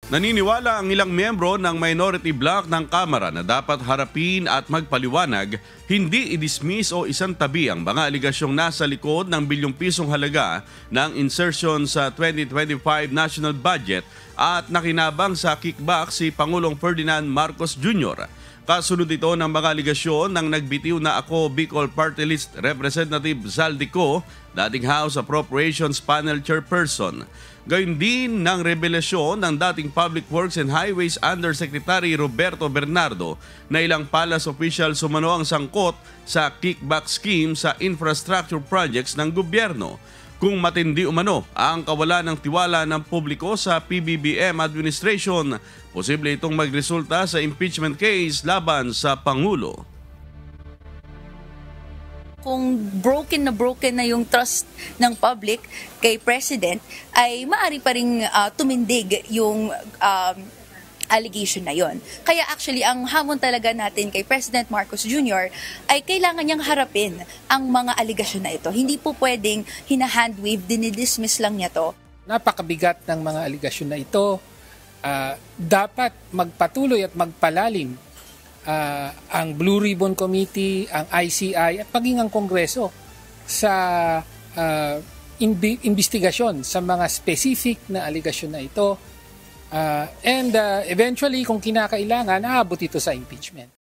Naniniwala ang ilang miyembro ng minority bloc ng Kamara na dapat harapin at magpaliwanag, hindi i-dismiss o isantabi ang mga aligasyong nasa likod ng bilyong pisong halaga ng insertion sa 2025 national budget at nakinabang sa kickback si Pangulong Ferdinand Marcos Jr. Kasunod ito ng mga aligasyon ng nagbitiw na Ako Bicol Party List Representative Zaldico, dating House Appropriations Panel Chairperson. Gayun din ng revelasyon ng dating Public Works and Highways Undersecretary Roberto Bernardo na ilang palace official sumano ang sangkot sa kickback scheme sa infrastructure projects ng gobyerno. Kung matindi umano ang kawalan ng tiwala ng publiko sa PBBM administration, posible itong magresulta sa impeachment case laban sa Pangulo. Kung broken na yung trust ng public kay President, ay maaari pa ring tumindig yung allegation na yon. Kaya actually, ang hamon talaga natin kay President Marcos Jr. ay kailangan niyang harapin ang mga allegation na ito. Hindi po pwedeng hina-handwave, dinidismiss lang niya to. Napakabigat ng mga allegation na ito. Dapat magpatuloy at magpalalim ang Blue Ribbon Committee, ang ICI at maging ang Kongreso sa investigasyon sa mga specific na allegation na ito. And eventually, kung kinakailangan, aabot ito sa impeachment.